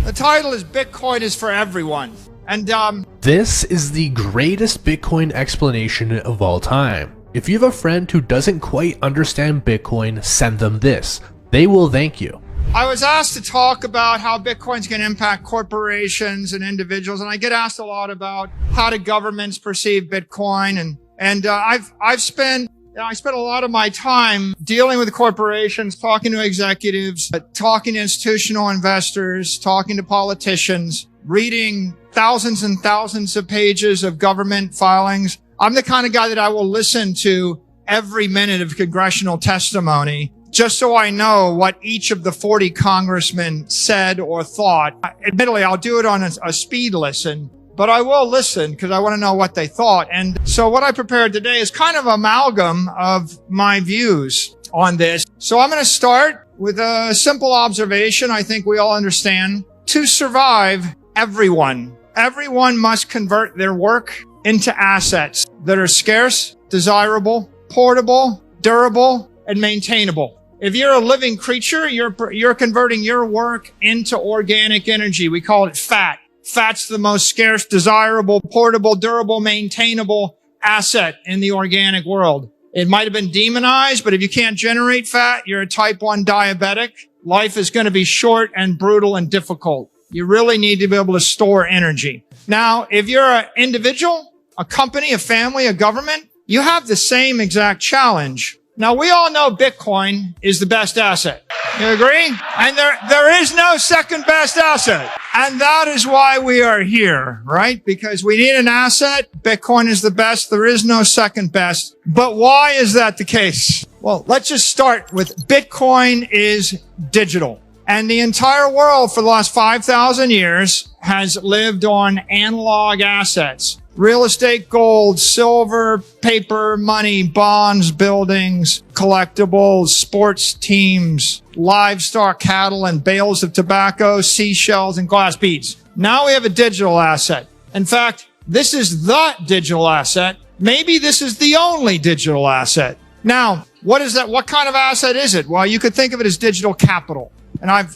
The title is Bitcoin is for Everyone. And this is the greatest Bitcoin explanation of all time. If you have a friend who doesn't quite understand Bitcoin, send them this. They will thank you. I was asked to talk about how Bitcoin's going to impact corporations and individuals, and I get asked a lot about how do governments perceive Bitcoin, and I spent a lot of my time dealing with corporations, talking to executives, talking to institutional investors, talking to politicians, reading thousands and thousands of pages of government filings. I'm the kind of guy that I will listen to every minute of congressional testimony just so I know what each of the 40 congressmen said or thought. Admittedly, I'll do it on a speed listen, but I will listen because I want to know what they thought. And so what I prepared today is kind of amalgam of my views on this. So I'm going to start with a simple observation I think we all understand. To survive, everyone must convert their work into assets that are scarce, desirable, portable, durable, and maintainable. If you're a living creature, you're converting your work into organic energy. We call it fat. Fat's the most scarce, desirable, portable, durable, maintainable asset in the organic world. It might have been demonized, but if you can't generate fat, you're a type 1 diabetic. Life is going to be short and brutal and difficult. You really need to be able to store energy. Now, if you're an individual, a company, a family, a government, you have the same exact challenge. Now, we all know Bitcoin is the best asset. You agree? And there is no second best asset. And that is why we are here, right? Because we need an asset. Bitcoin is the best. There is no second best. But why is that the case? Well, let's just start with Bitcoin is digital. And the entire world for the last 5,000 years has lived on analog assets. Real estate, gold, silver, paper, money, bonds, buildings, collectibles, sports teams, livestock, cattle, and bales of tobacco, seashells, and glass beads. Now we have a digital asset. In fact, this is the digital asset. Maybe this is the only digital asset. Now, what is that? What kind of asset is it? Well, you could think of it as digital capital. And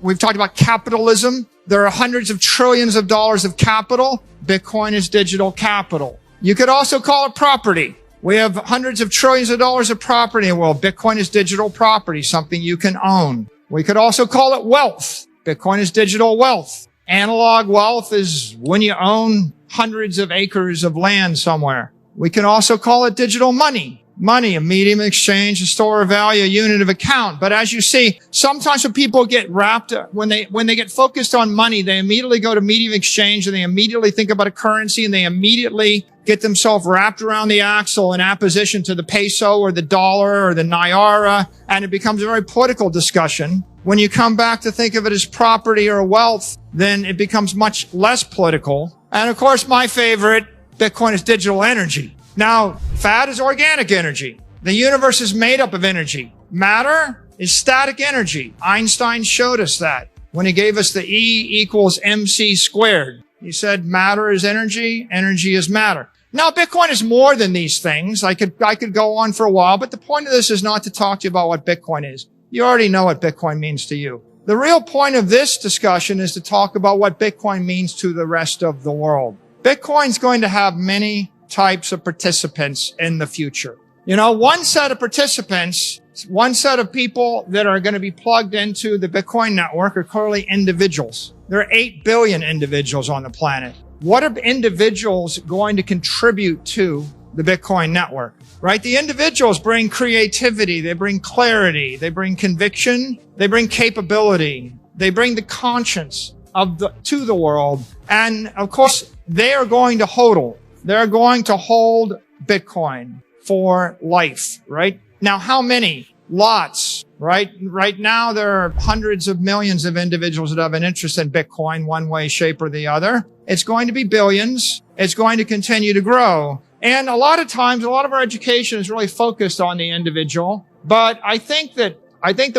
we've talked about capitalism. There are hundreds of trillions of dollars of capital. Bitcoin is digital capital. You could also call it property. We have hundreds of trillions of dollars of property in the world. Bitcoin is digital property, something you can own. We could also call it wealth. Bitcoin is digital wealth. Analog wealth is when you own hundreds of acres of land somewhere. We can also call it digital money. Money, a medium of exchange, a store of value, a unit of account. But as you see, sometimes when people get when they get focused on money, they immediately go to medium of exchange and they immediately think about a currency and they immediately get themselves wrapped around the axle in apposition to the peso or the dollar or the naira. And it becomes a very political discussion. When you come back to think of it as property or wealth, then it becomes much less political. And of course, my favorite, Bitcoin is digital energy. Now, fat is organic energy. The universe is made up of energy. Matter is static energy. Einstein showed us that when he gave us the E equals mc squared. He said matter is energy, energy is matter. Now, Bitcoin is more than these things. I could go on for a while, but the point of this is not to talk to you about what Bitcoin is. You already know what Bitcoin means to you. The real point of this discussion is to talk about what Bitcoin means to the rest of the world. Bitcoin's going to have many types of participants in the future. One set of participants, one set of people that are going to be plugged into the Bitcoin network are clearly individuals. There are 8 billion individuals on the planet. What are individuals going to contribute to the Bitcoin network, right? The individuals bring creativity. They bring clarity. They bring conviction. They bring capability. They bring the conscience to the world. And of course, they are going to hodl. They're going to hold Bitcoin for life, right? Now, how many? Lots, right? Right now, there are hundreds of millions of individuals that have an interest in Bitcoin one way, shape, or the other. It's going to be billions. It's going to continue to grow. And a lot of times, a lot of our education is really focused on the individual. But I think that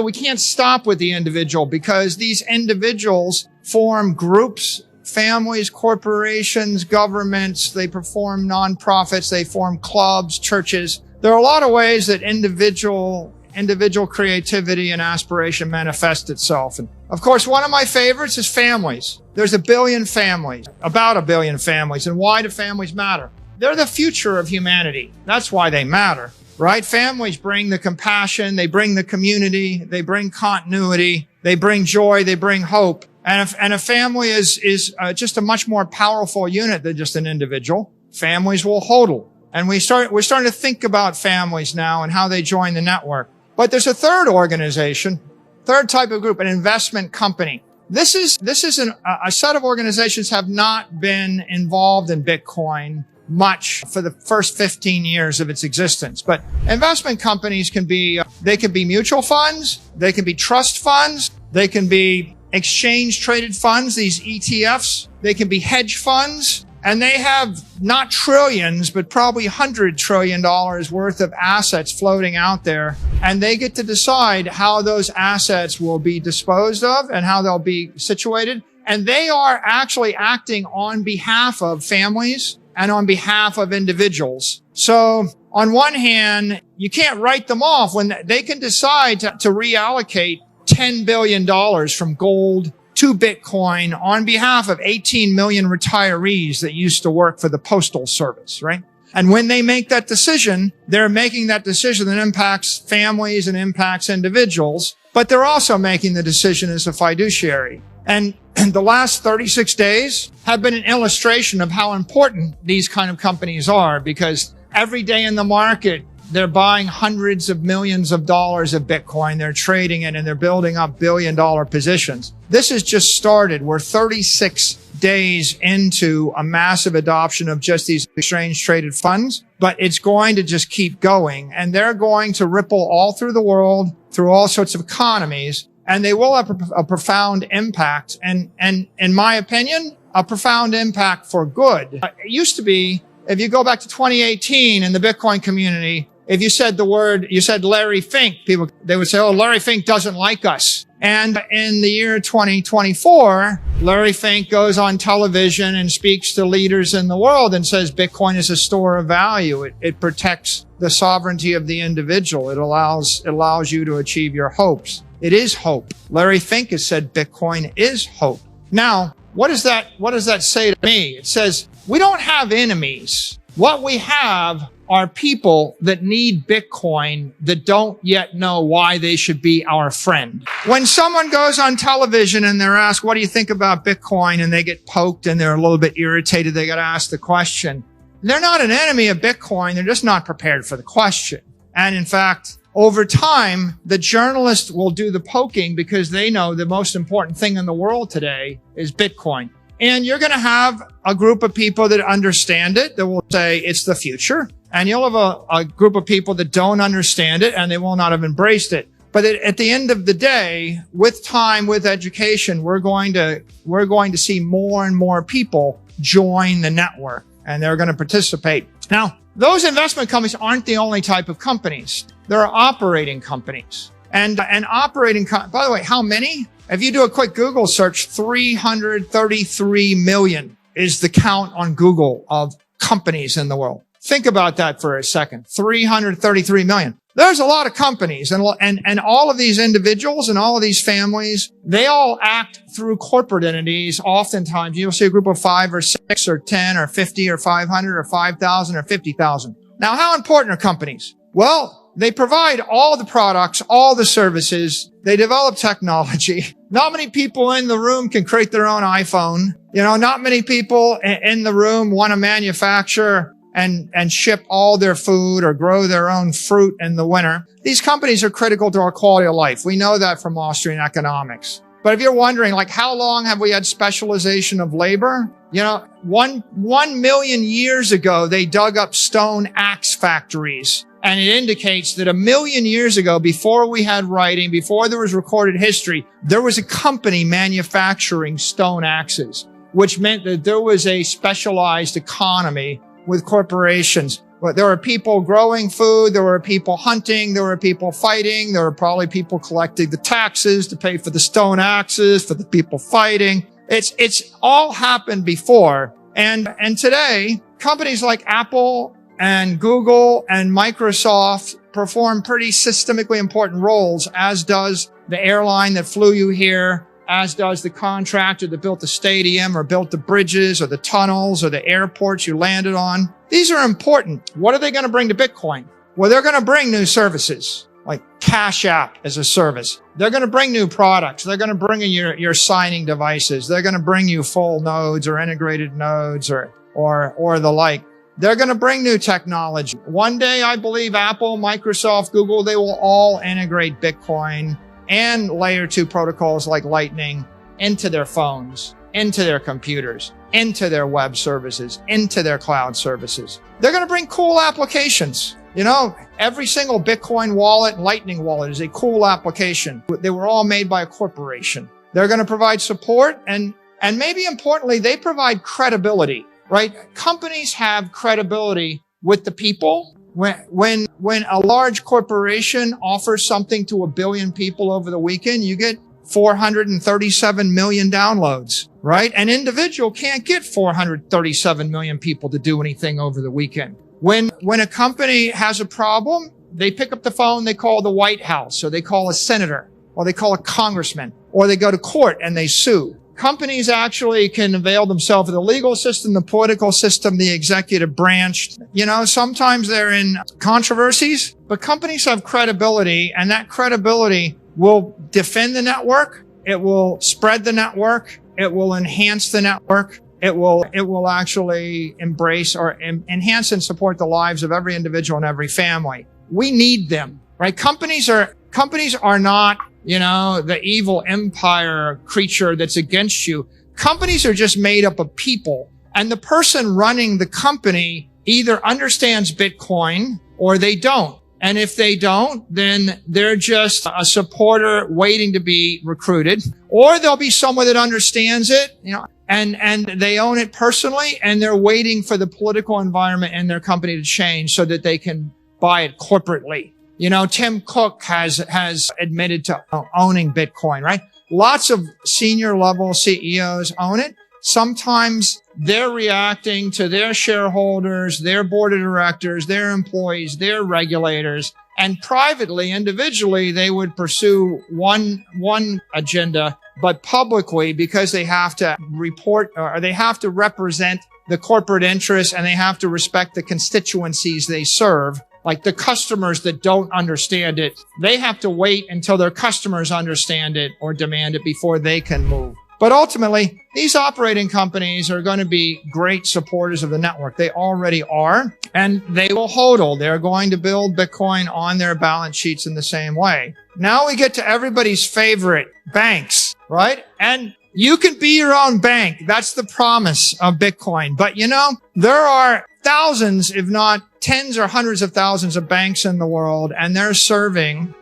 we can't stop with the individual because these individuals form groups, families, corporations, governments. They perform nonprofits. They form clubs, churches. There are a lot of ways that individual individual creativity and aspiration manifest itself. And of course, one of my favorites is families. There's a billion families, about a billion families. And why do families matter? They're the future of humanity. That's why they matter, right? Families bring the compassion, they bring the community, they bring continuity, they bring joy, they bring hope. And a family is just a much more powerful unit than just an individual. Families will HODL. And we're starting to think about families now and how they join the network. But there's a third organization, third type of group, an investment company. This is a set of organizations have not been involved in Bitcoin much for the first 15 years of its existence. But investment companies can be mutual funds, they can be trust funds, they can be exchange traded funds, these ETFs, they can be hedge funds, and they have not trillions, but probably $100 trillion worth of assets floating out there. And they get to decide how those assets will be disposed of and how they'll be situated. And they are actually acting on behalf of families and on behalf of individuals. So on one hand, you can't write them off when they can decide to reallocate $10 billion from gold to Bitcoin on behalf of 18 million retirees that used to work for the Postal Service, right? And when they make that decision, they're making that decision that impacts families and impacts individuals, but they're also making the decision as a fiduciary. And the last 36 days have been an illustration of how important these kind of companies are, because every day in the market, they're buying hundreds of millions of dollars of Bitcoin. They're trading it and they're building up billion-dollar positions. This has just started. We're 36 days into a massive adoption of just these exchange-traded funds, but it's going to just keep going. And they're going to ripple all through the world, through all sorts of economies, and they will have a profound impact. And in my opinion, a profound impact for good. It used to be, if you go back to 2018 in the Bitcoin community, if you said Larry Fink, they would say, oh, Larry Fink doesn't like us. And in the year 2024, Larry Fink goes on television and speaks to leaders in the world and says Bitcoin is a store of value. It protects the sovereignty of the individual. It allows you to achieve your hopes. It is hope. Larry Fink has said Bitcoin is hope. Now, what does that say to me? It says we don't have enemies. What we have are people that need Bitcoin that don't yet know why they should be our friend. When someone goes on television and they're asked, what do you think about Bitcoin? And they get poked and they're a little bit irritated. They got to ask the question. They're not an enemy of Bitcoin. They're just not prepared for the question. And in fact, over time, the journalist will do the poking because they know the most important thing in the world today is Bitcoin. And you're going to have a group of people that understand it, that will say it's the future. And you'll have a group of people that don't understand it and they will not have embraced it. But at the end of the day, with time, with education, we're going to see more and more people join the network and they're going to participate. Now, those investment companies aren't the only type of companies. There are operating companies. And by the way, how many? If you do a quick Google search, 333 million is the count on Google of companies in the world. Think about that for a second. 333 million. There's a lot of companies and all of these individuals and all of these families, they all act through corporate entities. Oftentimes you'll see a group of 5 or 6 or 10 or 50 or 500 or 5,000 or 50,000. Now, how important are companies? Well, they provide all the products, all the services. They develop technology. Not many people in the room can create their own iPhone. Not many people in the room want to manufacture and ship all their food or grow their own fruit in the winter. These companies are critical to our quality of life. We know that from Austrian economics. But if you're wondering, how long have we had specialization of labor? 1 million years ago, they dug up stone axe factories. And it indicates that 1 million years ago, before we had writing, before there was recorded history, there was a company manufacturing stone axes, which meant that there was a specialized economy with corporations. But there were people growing food, there were people hunting, there were people fighting, there were probably people collecting the taxes to pay for the stone axes, for the people fighting. It's all happened before. And today, companies like Apple, and Google and Microsoft perform pretty systemically important roles, as does the airline that flew you here, as does the contractor that built the stadium or built the bridges or the tunnels or the airports you landed on. These are important. What are they going to bring to Bitcoin? Well, they're going to bring new services like Cash App as a service. They're going to bring new products. They're going to bring in your signing devices. They're going to bring you full nodes or integrated nodes or the like. They're going to bring new technology. One day, I believe Apple, Microsoft, Google, they will all integrate Bitcoin and layer 2 protocols like Lightning into their phones, into their computers, into their web services, into their cloud services. They're going to bring cool applications. You know, every single Bitcoin wallet, Lightning wallet is a cool application. They were all made by a corporation. They're going to provide support and maybe importantly, they provide credibility, right? Companies have credibility with the people. When a large corporation offers something to 1 billion people over the weekend, you get 437 million downloads, right? An individual can't get 437 million people to do anything over the weekend. When a company has a problem, they pick up the phone, they call the White House, or they call a senator, or they call a congressman, or they go to court and they sue. Companies actually can avail themselves of the legal system, the political system, the executive branch. You know, sometimes they're in controversies, but companies have credibility, and that credibility will defend the network. It will spread the network. It will enhance the network. It will actually embrace or enhance and support the lives of every individual and every family. We need them, right? Companies are not, you know, the evil empire creature that's against you. Companies are just made up of people, and the person running the company either understands Bitcoin or they don't. And if they don't, then they're just a supporter waiting to be recruited, or there'll be someone that understands it, you know, and they own it personally, and they're waiting for the political environment in their company to change so that they can buy it corporately. You know, Tim Cook has admitted to owning Bitcoin, right? Lots of senior level CEOs own it. Sometimes they're reacting to their shareholders, their board of directors, their employees, their regulators, and privately, individually, they would pursue one agenda, but publicly, because they have to report or they have to represent the corporate interests, and they have to respect the constituencies they serve. Like the customers that don't understand it, they have to wait until their customers understand it or demand it before they can move. But ultimately, these operating companies are going to be great supporters of the network. They already are, and they will hodl. They're going to build Bitcoin on their balance sheets in the same way. Now we get to everybody's favorite, banks, right? And you can be your own bank. That's the promise of Bitcoin. But you know, there are thousands, if not tens or hundreds of thousands of banks in the world, and they're serving,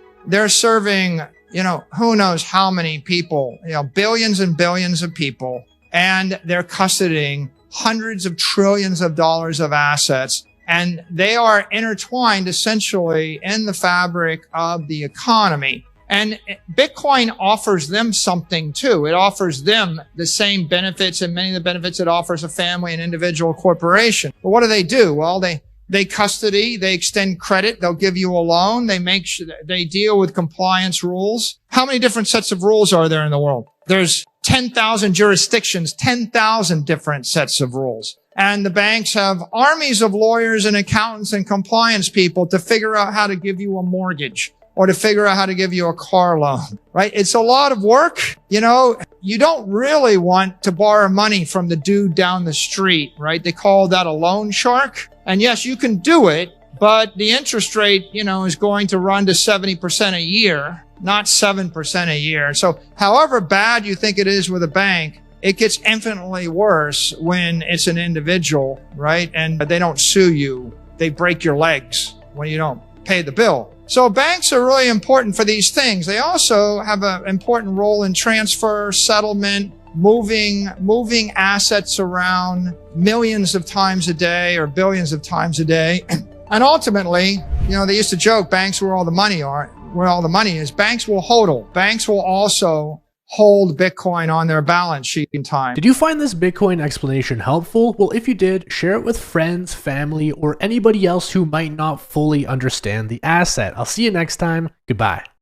you know, who knows how many people, you know, billions and billions of people, and they're custodying hundreds of trillions of dollars of assets, and they are intertwined essentially in the fabric of the economy. And Bitcoin offers them something too. It offers them the same benefits and many of the benefits it offers a family, an individual, corporation. But what do? Well, they custody, they extend credit, they'll give you a loan, they deal with compliance rules. How many different sets of rules are there in the world? There's 10,000 jurisdictions, 10,000 different sets of rules. And the banks have armies of lawyers and accountants and compliance people to figure out how to give you a mortgage or to figure out how to give you a car loan, right? It's a lot of work. You know, you don't really want to borrow money from the dude down the street, right? They call that a loan shark. And yes, you can do it, but the interest rate, you know, is going to run to 70% a year, not 7% a year. So however bad you think it is with a bank, it gets infinitely worse when it's an individual, right? And they don't sue you. They break your legs when you don't pay the bill. So banks are really important for these things. They also have an important role in transfer, settlement, moving assets around millions of times a day or billions of times a day. And ultimately, you know, they used to joke banks where all the money is. Banks will hodl. Banks will also hold Bitcoin on their balance sheet in time. Did you find this Bitcoin explanation helpful? Well, if you did, share it with friends, family, or anybody else who might not fully understand the asset. I'll see you next time. Goodbye.